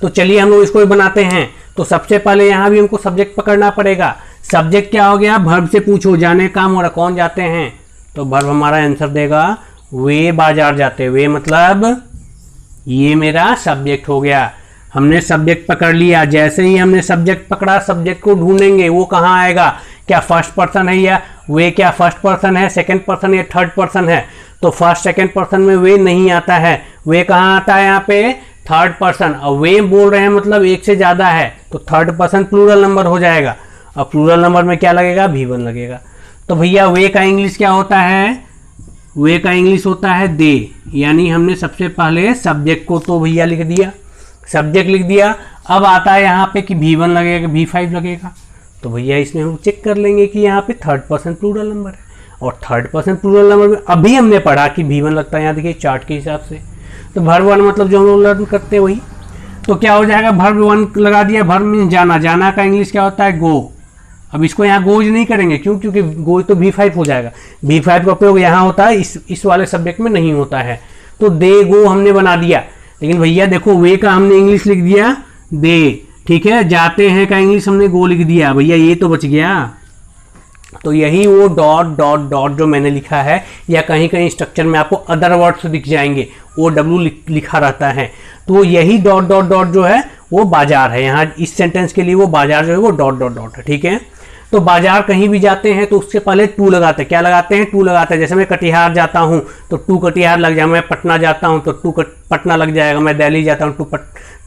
तो चलिए हम लोग इसको भी बनाते हैं। तो सबसे पहले यहां भी हमको सब्जेक्ट पकड़ना पड़ेगा। सब्जेक्ट क्या हो गया? वर्ब से पूछो, जाने काम हो रहा, कौन जाते हैं, तो वर्ब हमारा आंसर देगा वे बाजार जाते। वे मतलब ये मेरा सब्जेक्ट हो गया। हमने सब्जेक्ट पकड़ लिया, जैसे ही हमने सब्जेक्ट पकड़ा, सब्जेक्ट को ढूंढेंगे, वो कहाँ आएगा? क्या फर्स्ट पर्सन है, या वे क्या फर्स्ट पर्सन है, सेकंड पर्सन या थर्ड पर्सन है? तो फर्स्ट सेकंड पर्सन में वे नहीं आता है, वे कहाँ आता है? यहाँ पे थर्ड पर्सन। और वे बोल रहे हैं मतलब एक से ज्यादा है, तो थर्ड पर्सन प्लूरल नंबर हो जाएगा। और प्लूरल नंबर में क्या लगेगा? V1 लगेगा। तो भैया वे का इंग्लिश क्या होता है? वे का इंग्लिश होता है दे, यानी हमने सबसे पहले सब्जेक्ट को तो भैया लिख दिया, सब्जेक्ट लिख दिया। अब आता है यहाँ पे कि V1 लगेगा, V5 लगेगा। तो भैया इसमें हम चेक कर लेंगे कि यहाँ पे थर्ड पर्सन प्लूरल नंबर है, और थर्ड पर्सन प्लूरल नंबर में अभी हमने पढ़ा कि V1 लगता है, यहाँ देखिए चार्ट के हिसाब से। तो वर्ब 1 मतलब जो हम लोग लर्न करते हैं वही, तो क्या हो जाएगा? वर्ब 1 लगा दिया, वर्ब मीन जाना, जाना का इंग्लिश क्या होता है? गो। अब इसको यहाँ गोज नहीं करेंगे, क्यों? क्योंकि गोज तो V5 हो जाएगा। V5 का प्रयोग यहाँ होता है, इस वाले सब्जेक्ट में नहीं होता है। तो दे गो हमने बना दिया, लेकिन भैया देखो वे का हमने इंग्लिश लिख दिया दे, ठीक है। जाते हैं का इंग्लिश हमने गो लिख दिया, भैया ये तो बच गया। तो यही वो डॉट डॉट डॉट जो मैंने लिखा है, या कहीं कहीं स्ट्रक्चर में आपको अदर वर्ड्स दिख जाएंगे, वो W लिखा रहता है। तो यही डॉट डॉट डॉट जो है वो बाजार है। यहाँ इस सेंटेंस के लिए वो बाजार जो है वो डॉट डॉट डॉट है, ठीक है। तो बाजार कहीं भी जाते हैं तो उससे पहले टू लगाते हैं। क्या लगाते हैं? टू लगाते हैं। जैसे मैं कटिहार जाता हूँ तो टू कटिहार लग जाएगा, मैं पटना जाता हूँ तो टू पटना लग जाएगा, मैं दिल्ली जाता हूँ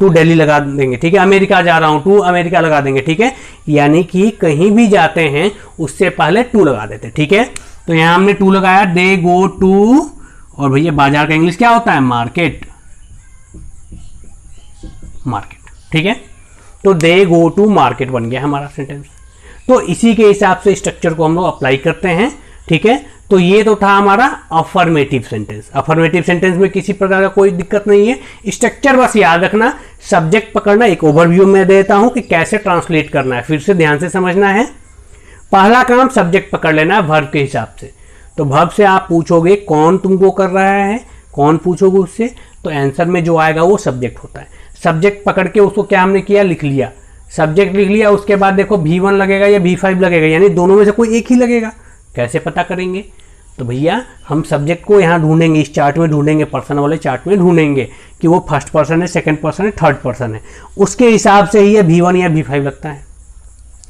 टू दिल्ली लगा देंगे, ठीक है। अमेरिका जा रहा हूँ टू अमेरिका लगा देंगे, ठीक है। यानी कि कहीं भी जाते हैं उससे पहले टू लगा देते हैं, ठीक है। तो यहाँ हमने टू लगाया, दे गो टू, और भैया बाजार का इंग्लिश क्या होता है? मार्केट, मार्केट, ठीक है। तो दे गो टू मार्केट बन गया हमारा सेंटेंस। तो इसी के हिसाब से स्ट्रक्चर को हम लोग अप्लाई करते हैं, ठीक है। तो ये तो था हमारा अफर्मेटिव सेंटेंस। अफर्मेटिव सेंटेंस में किसी प्रकार का कोई दिक्कत नहीं है, स्ट्रक्चर बस याद रखना, सब्जेक्ट पकड़ना। एक ओवरव्यू में देता हूं कि कैसे ट्रांसलेट करना है, फिर से ध्यान से समझना है। पहला काम सब्जेक्ट पकड़ लेना है वर्ब के हिसाब से। तो वर्ब से आप पूछोगे कौन तुमको कर रहा है, कौन पूछोगे उससे, तो आंसर में जो आएगा वो सब्जेक्ट होता है। सब्जेक्ट पकड़ के उसको क्या हमने किया? लिख लिया, सब्जेक्ट लिख लिया। उसके बाद देखो V1 लगेगा या V5 लगेगा, यानी दोनों में से कोई एक ही लगेगा। कैसे पता करेंगे? तो भैया हम सब्जेक्ट को यहाँ ढूंढेंगे, इस चार्ट में ढूंढेंगे, पर्सन वाले चार्ट में ढूंढेंगे कि वो फर्स्ट पर्सन है, सेकंड पर्सन है, थर्ड पर्सन है। उसके हिसाब से ही V1 या V5 लगता है।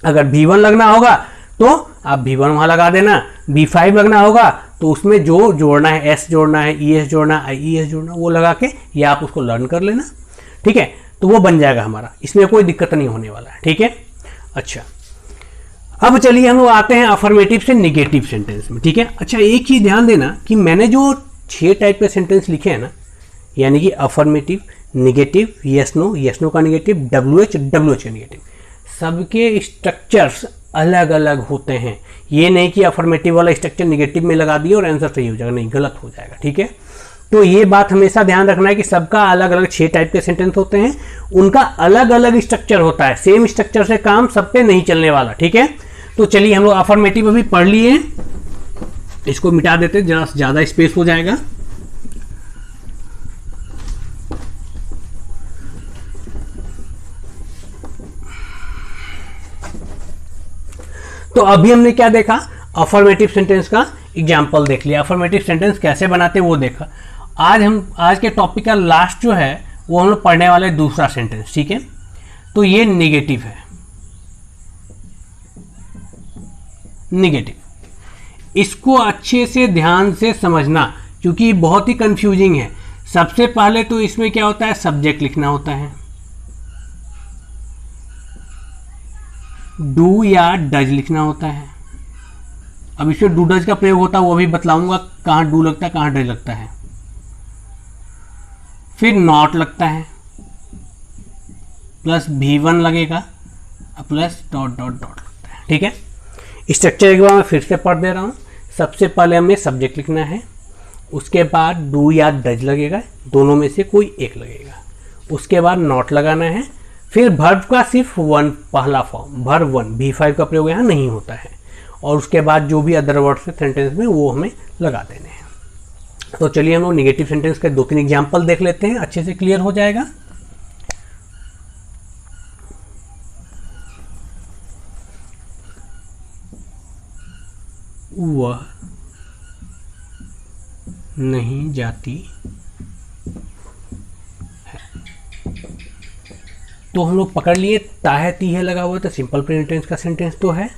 अगर V1 लगना होगा तो आप V1 वहाँ लगा देना, V5 लगना होगा तो उसमें जो जोड़ना है, S जोड़ना है, ES जोड़ना है, IES जोड़ना, वो लगा के या आप उसको लर्न कर लेना, ठीक है। तो वो बन जाएगा हमारा, इसमें कोई दिक्कत नहीं होने वाला है, ठीक है। अच्छा, अब चलिए हम लोग आते हैं अफर्मेटिव से निगेटिव सेंटेंस में, ठीक है। अच्छा, एक चीज ध्यान देना कि मैंने जो 6 टाइप के सेंटेंस लिखे हैं ना, यानी कि अफर्मेटिव, निगेटिव, यस नो का निगेटिव, WH का निगेटिव, सबके स्ट्रक्चर्स अलग अलग होते हैं। ये नहीं कि अफर्मेटिव वाला स्ट्रक्चर निगेटिव में लगा दिया और आंसर सही हो जाएगा, नहीं, गलत हो जाएगा। ठीक है, तो ये बात हमेशा ध्यान रखना है कि सबका अलग अलग 6 टाइप के सेंटेंस होते हैं, उनका अलग अलग स्ट्रक्चर होता है, सेम स्ट्रक्चर से काम सब पे नहीं चलने वाला। ठीक है, तो चलिए हम लोग अफर्मेटिव अभी पढ़ लिए, इसको मिटा देते, जरा ज्यादा स्पेस हो जाएगा। तो अभी हमने क्या देखा, अफर्मेटिव सेंटेंस का एग्जाम्पल देख लिया, अफर्मेटिव सेंटेंस कैसे बनाते वो देखा। आज के टॉपिक का लास्ट जो है वो हम लोग पढ़ने वाले दूसरा सेंटेंस। ठीक है, तो ये नेगेटिव है, नेगेटिव। इसको अच्छे से ध्यान से समझना क्योंकि बहुत ही कंफ्यूजिंग है। सबसे पहले तो इसमें क्या होता है, सब्जेक्ट लिखना होता है, डू या डज लिखना होता है। अब इसमें डू डज का प्रयोग होता है वो भी बतलाऊंगा, कहाँ डू लगता है कहाँ डज लगता है। फिर नॉट लगता है, प्लस V1 लगेगा, प्लस डॉट डॉट डॉट लगता है। ठीक है, स्ट्रक्चर एक बार मैं फिर से पढ़ दे रहा हूँ। सबसे पहले हमें सब्जेक्ट लिखना है, उसके बाद डू या डज लगेगा, दोनों में से कोई एक लगेगा, उसके बाद नॉट लगाना है, फिर वर्ब का सिर्फ वन पहला फॉर्म वर्ब 1, V5 का प्रयोग यहाँ नहीं होता है, और उसके बाद जो भी अदर वर्ड्स है सेंटेंस में वो हमें लगा देने हैं। तो चलिए हम लोग नेगेटिव सेंटेंस के 2-3 एग्जाम्पल देख लेते हैं, अच्छे से क्लियर हो जाएगा। वह नहीं जाती है, तो हम लोग पकड़ लिए ता है ती है लगा हुआ, तो सिंपल प्रेजेंट टेंस का सेंटेंस तो है।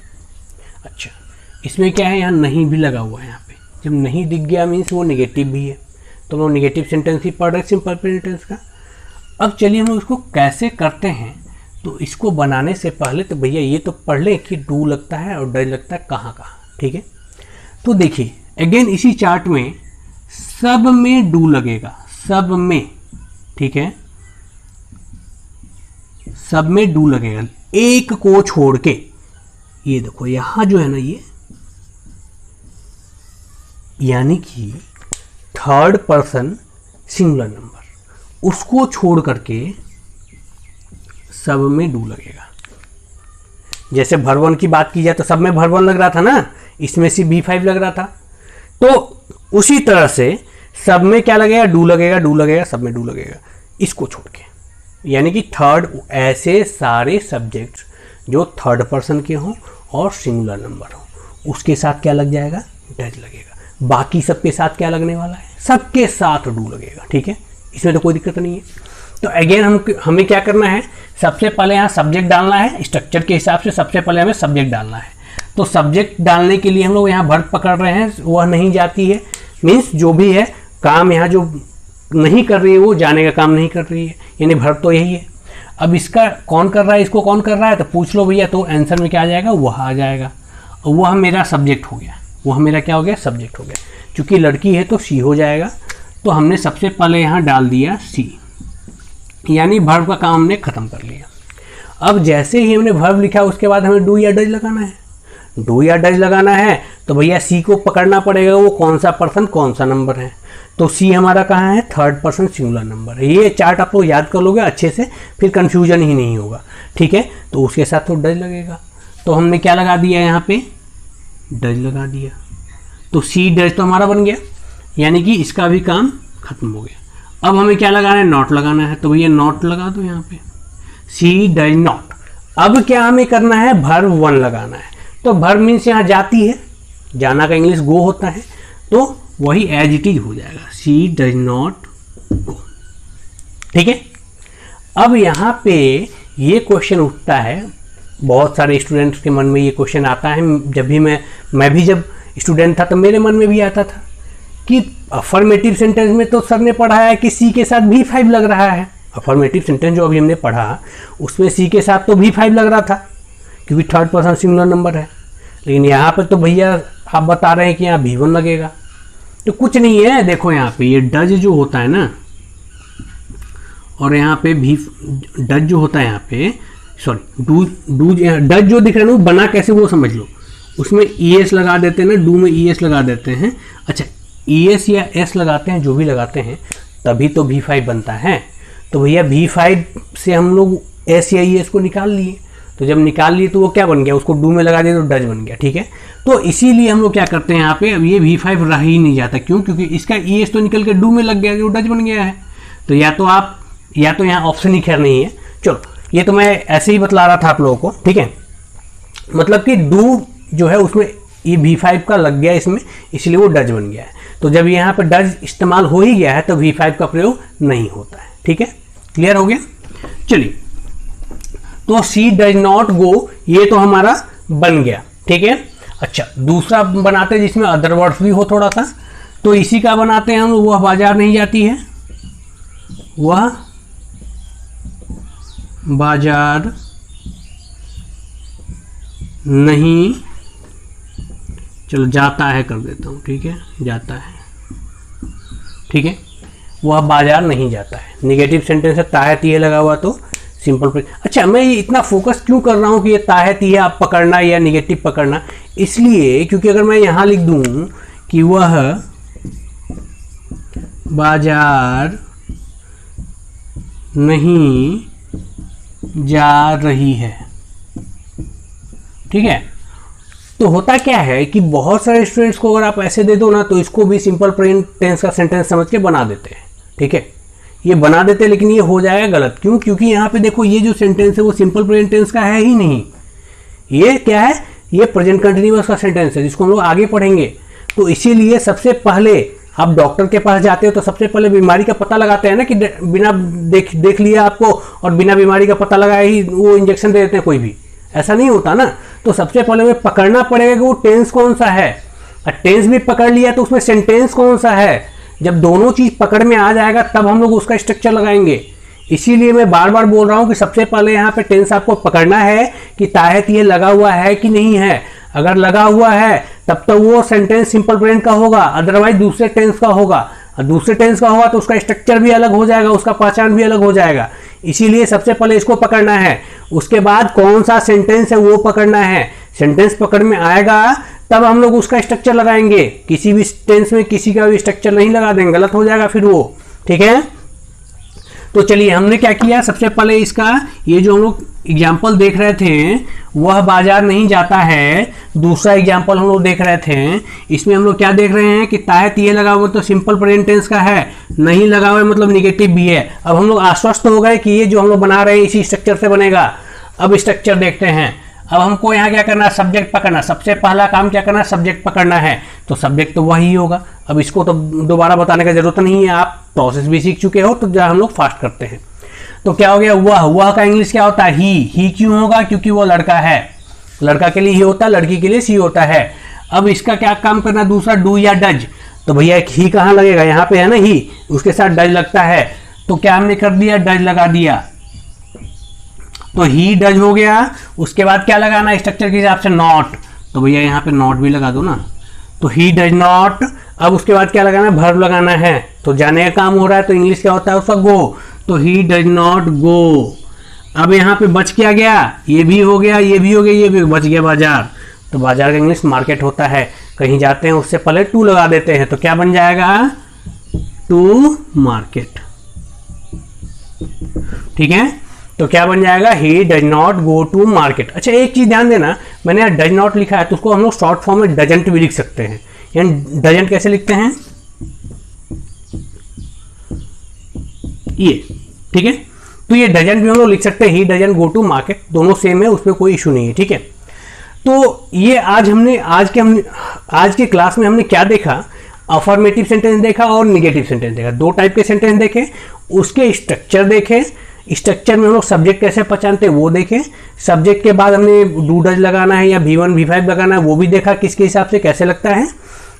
अच्छा, इसमें क्या है, यहाँ नहीं भी लगा हुआ है, यहाँ पे जब नहीं दिख गया मीन्स वो नेगेटिव भी है, तो हम लोग नेगेटिव सेंटेंस ही पढ़ रहे सिंपल प्रेजेंट टेंस का। अब चलिए हम लोग इसको कैसे करते हैं, तो इसको बनाने से पहले तो भैया ये तो पढ़ लें कि डू लगता है और डज लगता है कहाँ कहाँ। ठीक है, तो देखिए अगेन इसी चार्ट में सब में डू लगेगा, सब में। ठीक है, सब में डू लगेगा, एक को छोड़ के। ये देखो यहां जो है ना, ये यानी कि थर्ड पर्सन सिंगुलर नंबर, उसको छोड़ करके सब में डू लगेगा। जैसे भरवन की बात की जाए तो सब में भरवन लग रहा था ना, इसमें से B5 लग रहा था, तो उसी तरह से सब में क्या लगेगा, डू लगेगा, डू लगेगा, सब में डू लगेगा, इसको छोड़ के। यानी कि थर्ड, ऐसे सारे सब्जेक्ट जो थर्ड पर्सन के हों और सिंगुलर नंबर हो उसके साथ क्या लग जाएगा, डज लगेगा। बाकी सबके साथ क्या लगने वाला है, सबके साथ डू लगेगा। ठीक है, इसमें तो कोई दिक्कत नहीं है। तो अगेन हमें क्या करना है, सबसे पहले यहाँ सब्जेक्ट डालना है, स्ट्रक्चर के हिसाब से सबसे पहले हमें सब्जेक्ट डालना है। तो सब्जेक्ट डालने के लिए हम लोग यहाँ वर्ब पकड़ रहे हैं, वह नहीं जाती है, मीन्स जो भी है काम यहाँ जो नहीं कर रही है वो जाने का काम नहीं कर रही है, यानी वर्ब तो यही है। अब इसका कौन कर रहा है, इसको कौन कर रहा है, तो पूछ लो भैया, तो आंसर में क्या आ जाएगा, वह आ जाएगा, और वह मेरा सब्जेक्ट हो गया, वह मेरा क्या हो गया, सब्जेक्ट हो गया। चूंकि लड़की है तो सी हो जाएगा, तो हमने सबसे पहले यहाँ डाल दिया सी, यानी वर्ब का काम हमने खत्म कर लिया। अब जैसे ही हमने वर्ब लिखा उसके बाद हमें डू या डज लगाना है, डू या डज लगाना है तो भैया सी को पकड़ना पड़ेगा, वो कौन सा पर्सन कौन सा नंबर है। तो सी हमारा कहाँ है, थर्ड पर्सन सिंगुलर नंबर है। ये चार्ट आप लोग याद कर लोगे अच्छे से, फिर कंफ्यूजन ही नहीं होगा। ठीक है, तो उसके साथ तो डज लगेगा, तो हमने क्या लगा दिया यहाँ पे, डज लगा दिया, तो सी डज तो हमारा बन गया, यानी कि इसका भी काम खत्म हो गया। अब हमें क्या लगाना है, नॉट लगाना है, तो भैया नॉट लगा दो यहाँ पे, सी डज नॉट। अब क्या हमें करना है, वर्ब 1 लगाना है, तो वर्ब मीन्स यहाँ जाती है, जाना का इंग्लिश गो होता है, तो वही एज इट इज हो जाएगा, सी डज नॉट गो। ठीक है, अब यहाँ पे ये क्वेश्चन उठता है, बहुत सारे स्टूडेंट्स के मन में ये क्वेश्चन आता है, जब भी मैं भी जब स्टूडेंट था तो मेरे मन में भी आता था कि अफर्मेटिव सेंटेंस में तो सर ने पढ़ाया है कि सी के साथ V5 लग रहा है। अफर्मेटिव सेंटेंस जो अभी हमने पढ़ा उसमें सी के साथ तो V5 लग रहा था क्योंकि थर्ड पर्सन सिंगुलर नंबर है, लेकिन यहाँ पे तो भैया आप बता रहे हैं कि यहाँ V1 लगेगा। तो कुछ नहीं है, देखो यहाँ पे ये डज जो होता है ना, और यहाँ पे डज जो होता है यहाँ पे, सॉरी डज जो दिख रहा है ना वो बना कैसे वो समझ लो। उसमें ES लगा देते हैं ना, डू में ES लगा देते हैं। अच्छा ES या S लगाते हैं, जो भी लगाते हैं, तभी तो V5 बनता है। तो भैया V5 से हम लोग S या ES को निकाल लिए, तो जब निकाल लिए तो वो क्या बन गया, उसको डू में लगा दिया तो डज बन गया। ठीक है, तो इसीलिए हम लोग क्या करते हैं यहाँ पे, अब ये V5 रह ही नहीं जाता। क्यों? क्योंकि इसका ES तो निकल के डू में लग गया, जो डज बन गया है। तो या तो यहाँ ऑप्शन ही खैर नहीं है। चलो ये तो मैं ऐसे ही बतला रहा था आप लोगों को। ठीक है, मतलब कि डू जो है उसमें ये V5 का लग गया इसमें, इसलिए वो डज बन गया है। तो जब यहाँ पर डज इस्तेमाल हो ही गया है तो V5 का प्रयोग नहीं होता है। ठीक है, क्लियर हो गया। चलिए, तो सी डज नॉट गो ये तो हमारा बन गया। ठीक है, अच्छा दूसरा बनाते हैं जिसमें अदर वर्ड्स भी हो थोड़ा सा, तो इसी का बनाते हैं हम। वह बाजार नहीं जाती है, वह बाजार नहीं, चलो जाता है कर देता हूँ। ठीक है, जाता है। ठीक है, वह बाजार नहीं जाता है। निगेटिव सेंटेंस है, ताहत ये लगा हुआ तो सिंपल प्रेजेंट। अच्छा मैं ये इतना फोकस क्यों कर रहा हूँ कि ये ताहत ये आप पकड़ना या निगेटिव पकड़ना, इसलिए क्योंकि अगर मैं यहाँ लिख दूँ कि वह बाजार नहीं जा रही है, ठीक है, तो होता क्या है कि बहुत सारे स्टूडेंट्स को अगर आप ऐसे दे दो ना तो इसको भी सिंपल प्रेजेंट टेंस का सेंटेंस समझ के बना देते हैं। ठीक है, ये बना देते हैं लेकिन ये हो जाएगा गलत। क्यों? क्योंकि यहाँ पे देखो ये जो सेंटेंस है वो सिंपल प्रेजेंट टेंस का है ही नहीं। ये क्या है? ये प्रेजेंट कंटिन्यूअस का सेंटेंस है जिसको हम लोग आगे पढ़ेंगे। तो इसीलिए सबसे पहले आप डॉक्टर के पास जाते हो तो सबसे पहले बीमारी का पता लगाते हैं ना, कि बिना देख लिया आपको और बिना बीमारी का पता लगाए ही वो इंजेक्शन दे देते हैं। कोई भी ऐसा नहीं होता ना। तो सबसे पहले हमें पकड़ना पड़ेगा कि वो टेंस कौन सा है, और टेंस भी पकड़ लिया तो उसमें सेंटेंस कौन सा है। जब दोनों चीज पकड़ में आ जाएगा तब हम लोग उसका स्ट्रक्चर लगाएंगे। इसीलिए मैं बार बार बोल रहा हूं कि सबसे पहले यहाँ पे टेंस आपको पकड़ना है कि ताहत ये लगा हुआ है कि नहीं है। अगर लगा हुआ है तब तो वो सेंटेंस सिंपल प्रेजेंट का होगा, अदरवाइज दूसरे टेंस का होगा। और दूसरे टेंस का होगा तो उसका स्ट्रक्चर भी अलग हो जाएगा, उसका पहचान भी अलग हो जाएगा। इसीलिए सबसे पहले इसको पकड़ना है, उसके बाद कौन सा सेंटेंस है वो पकड़ना है। सेंटेंस पकड़ में आएगा तब हम लोग उसका स्ट्रक्चर लगाएंगे। किसी भी टेंस में किसी का भी स्ट्रक्चर नहीं लगा देंगे, गलत हो जाएगा फिर वो। ठीक है, तो चलिए हमने क्या किया, सबसे पहले इसका ये जो हम लोग एग्जाम्पल देख रहे थे, वह बाजार नहीं जाता है, दूसरा एग्जाम्पल हम लोग देख रहे थे। इसमें हम लोग क्या देख रहे हैं कि ताहत ये लगा हुआ तो सिंपल प्रेजेंट टेंस का है, नहीं लगा हुआ मतलब निगेटिव भी है। अब हम लोग आश्वस्त हो गए कि ये जो हम लोग बना रहे हैं इसी स्ट्रक्चर से बनेगा। अब स्ट्रक्चर देखते हैं। अब हमको यहाँ क्या करना है, सब्जेक्ट पकड़ना। सबसे पहला काम क्या करना है, सब्जेक्ट पकड़ना है। तो सब्जेक्ट तो वही होगा। अब इसको तो दोबारा बताने की जरूरत नहीं है, आप प्रोसेस भी सीख चुके हो। तो जहाँ हम लोग फास्ट करते हैं तो क्या हो गया, वह का इंग्लिश क्या होता है, ही क्यों होगा, क्योंकि वो लड़का है। लड़का के लिए ही होता है, लड़की के लिए सी होता है। अब इसका क्या काम करना, दूसरा डू या डज। तो भैया ही कहाँ लगेगा, यहाँ पे है ना ही, उसके साथ डज लगता है। तो क्या हमने कर दिया, डज लगा दिया, तो ही डज हो गया। उसके बाद क्या लगाना स्ट्रक्चर के हिसाब से, नॉट। तो भैया यहाँ पे नॉट भी लगा दो ना, तो ही डज नॉट। अब उसके बाद क्या लगाना है, वर्ब लगाना है। तो जाने का काम हो रहा है तो इंग्लिश क्या होता है उसका, गो। तो ही डज नॉट गो। अब यहाँ पे बच क्या गया, ये भी हो गया, ये भी हो गया, ये भी बच गया बाजार। तो बाजार का इंग्लिश मार्केट होता है। कहीं जाते हैं उससे पहले टू लगा देते हैं तो क्या बन जाएगा, टू मार्केट। ठीक है, तो क्या बन जाएगा, he does not go to market. अच्छा एक चीज ध्यान देना, मैंने यहाँ डज नॉट लिखा है तो उसको हम लोग शॉर्ट फॉर्म में डजंट भी लिख सकते हैं। यानी डजंट कैसे लिखते हैं, ये। ठीक है, तो ये डजंट भी हम लोग लिख सकते हैं, he doesn't go to market, दोनों सेम है, उसमें कोई इशू नहीं है। ठीक है, तो ये आज के क्लास में हमने क्या देखा, अफर्मेटिव सेंटेंस देखा और निगेटिव सेंटेंस देखा। दो टाइप के सेंटेंस देखे, उसके स्ट्रक्चर देखे। स्ट्रक्चर में हम लोग सब्जेक्ट कैसे पहचानते हैं वो देखें। सब्जेक्ट के बाद हमने डू डज लगाना है या V1 V5 लगाना है वो भी देखा, किसके हिसाब से कैसे लगता है।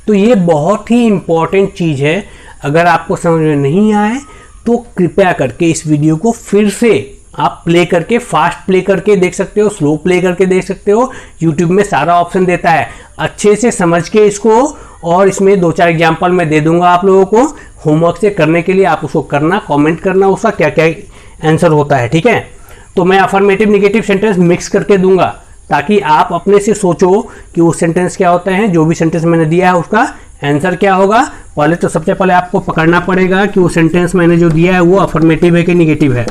तो ये बहुत ही इंपॉर्टेंट चीज़ है। अगर आपको समझ में नहीं आए तो कृपया करके इस वीडियो को फिर से आप प्ले करके, फास्ट प्ले करके देख सकते हो, स्लो प्ले करके देख सकते हो। यूट्यूब में सारा ऑप्शन देता है, अच्छे से समझ के इसको। और इसमें 2-4 एग्जाम्पल मैं दे दूंगा आप लोगों को होमवर्क से करने के लिए। आप उसको करना, कमेंट करना उसका क्या क्या आंसर होता है। ठीक है, तो मैं अफर्मेटिव निगेटिव सेंटेंस मिक्स करके दूंगा ताकि आप अपने से सोचो कि वो सेंटेंस क्या होते हैं, जो भी सेंटेंस मैंने दिया है उसका आंसर क्या होगा। पहले तो सबसे पहले आपको पकड़ना पड़ेगा कि वो सेंटेंस मैंने जो दिया है वो अफर्मेटिव है कि निगेटिव है।